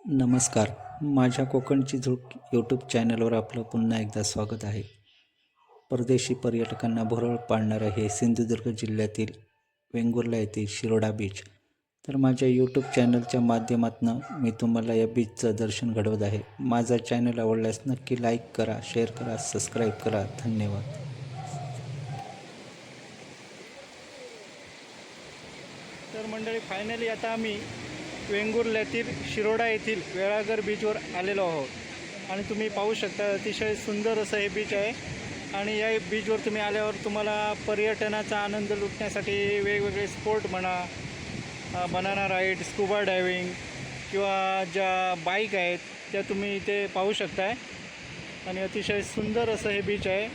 नमस्कार. माझ्या कोकणची झुळूक यूट्यूब चॅनलवर आपलं पुन्हा एकदा स्वागत आहे. परदेशी पर्यटकांना भुरळ पाडणारं हे सिंधुदुर्ग जिल्ह्यातील वेंगुर्ला येथील शिरोडा बीच. तर माझ्या यूट्यूब चॅनलच्या माध्यमातून मी तुम्हाला या बीचचं दर्शन घडवत आहे. माझा चॅनल आवडल्यास नक्की लाईक करा, शेअर करा, सबस्क्राईब करा. धन्यवाद. तर मंडळी, फायनली आता आम्ही वेंगुर्ल्यातील शिरोडा येथील वेळागर बीचवर आलेलो आहोत आणि तुम्ही पाहू शकता अतिशय सुंदर असं हे बीच आहे. आणि या बीचवर तुम्ही आल्यावर तुम्हाला पर्यटनाचा आनंद लुटण्यासाठी वेगवेगळे स्पोर्ट म्हणा, बनाना राईड, स्कुबा डायविंग किंवा ज्या बाईक आहेत त्या तुम्ही इथे पाहू शकताय. आणि अतिशय सुंदर असं हे बीच आहे.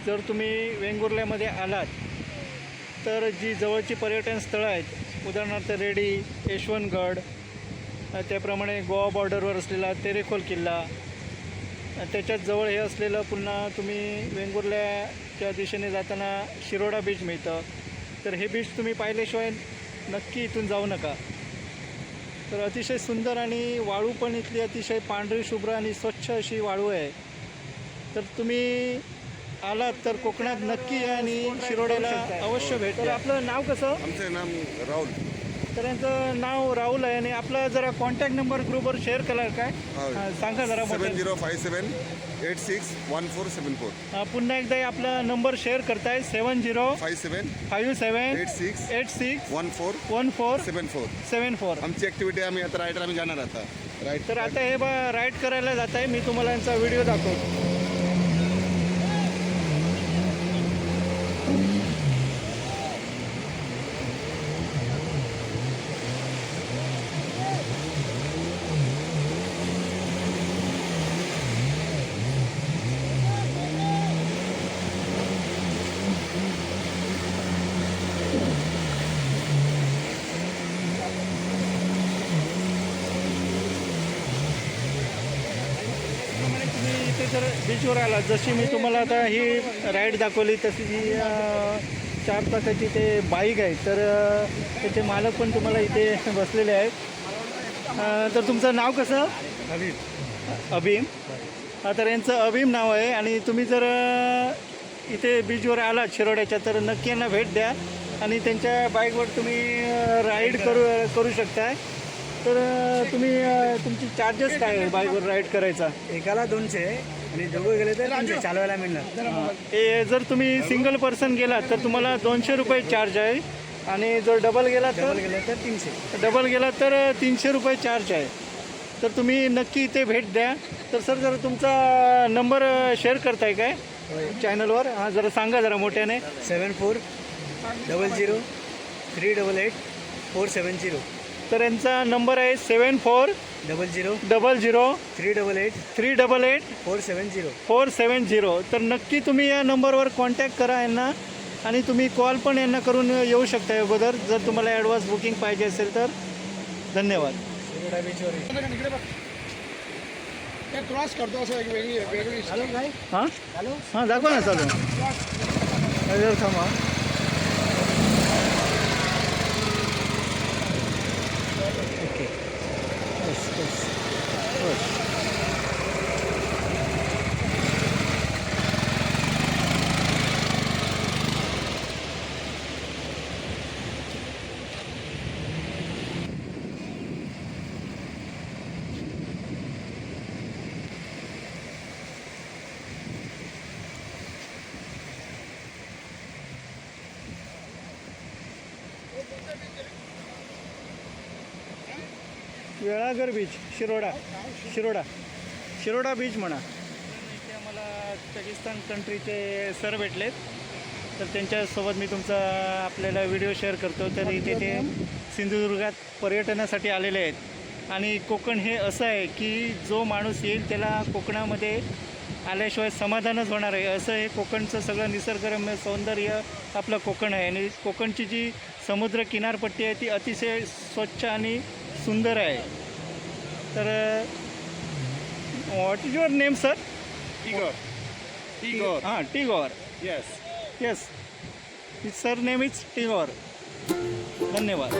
जर तुम्ही वेंगुर्ल्यामध्ये आलात तर जी जवळची पर्यटन स्थळं आहेत, उदाहरणार्थ रेडी, यशवंतगड, त्याप्रमाणे गोवा बॉर्डरवर असलेला तेरेखोल किल्ला, त्याच्याच जवळ हे असलेलं पुन्हा तुम्ही वेंगुर्ल्याच्या दिशेने जाताना शिरोडा बीच मिळतं. तर हे बीच तुम्ही पाहिल्याशिवाय नक्की इथून जाऊ नका. तर अतिशय सुंदर आणि वाळू पण इथली अतिशय पांढरी शुभ्र आणि स्वच्छ अशी वाळू आहे. तर तुम्ही आलात तर कोकणात नक्की या आणि शिरोड्याला अवश्य भेट द्या. तर आपलं नाव कसं? आमचं नाम राहुल. तर यांचं नाव राहुल आहे. आणि आपला जरा कॉन्टॅक्ट नंबर ग्रुपवर शेअर केला काय? सांगा जरा. 7057861474. पुन्हा एकदा आपला नंबर शेअर करताय. 7057561474. आमची ॲक्टिव्हिटी आम्ही आता रायडर आम्ही जाणार आता राईड. तर आता हे राईड करायला जात आहे. मी तुम्हाला यांचा व्हिडिओ दाखवतो. इथे जर बीचवर आला, जशी मी तुम्हाला आता ही राईड दाखवली तशी जी 4 चाकाची ते बाईक आहे, तर त्याचे मालक पण तुम्हाला इथे बसलेले आहेत. तर तुमचं नाव कसं? अभीम. तर यांचं अभीम नाव आहे. आणि तुम्ही जर इथे बीचवर आलात शिरोड्याच्या तर नक्की यांना भेट द्या आणि त्यांच्या बाईकवर तुम्ही राईड करू शकताय. तर तुम्ही तुमची चार्जेस काय आहे बाईकवर राईड करायचा? एकाला 200 आणि दोघं गेले तर 300 चालवायला मिळणार. जर तुम्ही सिंगल पर्सन गेलात तर तुम्हाला 200 रुपये चार्ज आहे. आणि जर डबल गेला तर 300. डबल गेला तर 300 रुपये चार्ज आहे. तर तुम्ही नक्की इथे भेट द्या. तर सर जरा तुमचा नंबर शेअर करताय काय चॅनलवर? हां, जरा सांगा जरा मोठ्याने. 7400388470. तर यांचा नंबर आहे 7400388470. तर नक्की तुम्ही या नंबरवर कॉन्टॅक्ट करा यांना. आणि तुम्ही कॉल पण यांना करून येऊ शकता अगोदर, जर तुम्हाला ॲडव्हान्स बुकिंग पाहिजे असेल तर. धन्यवाद. शिरोडा बीचवर क्रॉस करतो असं एक वेगळी हां हां, दाखवा ना चालू. जर थांबा. ओके. बस बस बस. वेळागर बीच, शिरोडा बीच म्हणा. इथे आम्हाला कझाकस्तान कंट्रीचे सर भेटलेत. तर त्यांच्यासोबत मी आपल्याला व्हिडिओ शेअर करतो. तर इथे ते सिंधुदुर्गात पर्यटनासाठी आलेले आहेत. आणि कोकण हे असं आहे की जो माणूस येईल त्याला कोकणामध्ये आल्याशिवाय समाधानच होणार आहे. असं हे कोकणचं सगळं निसर्गरम्य सौंदर्य आपलं कोकण आहे. आणि कोकणची जी समुद्र किनारपट्टी आहे ती अतिशय स्वच्छ आणि सुंदर आहे. तर what is your name sir? टिगोर. हां, टिगोर. Yes. Yes, his surname is टिगोर. धन्यवाद.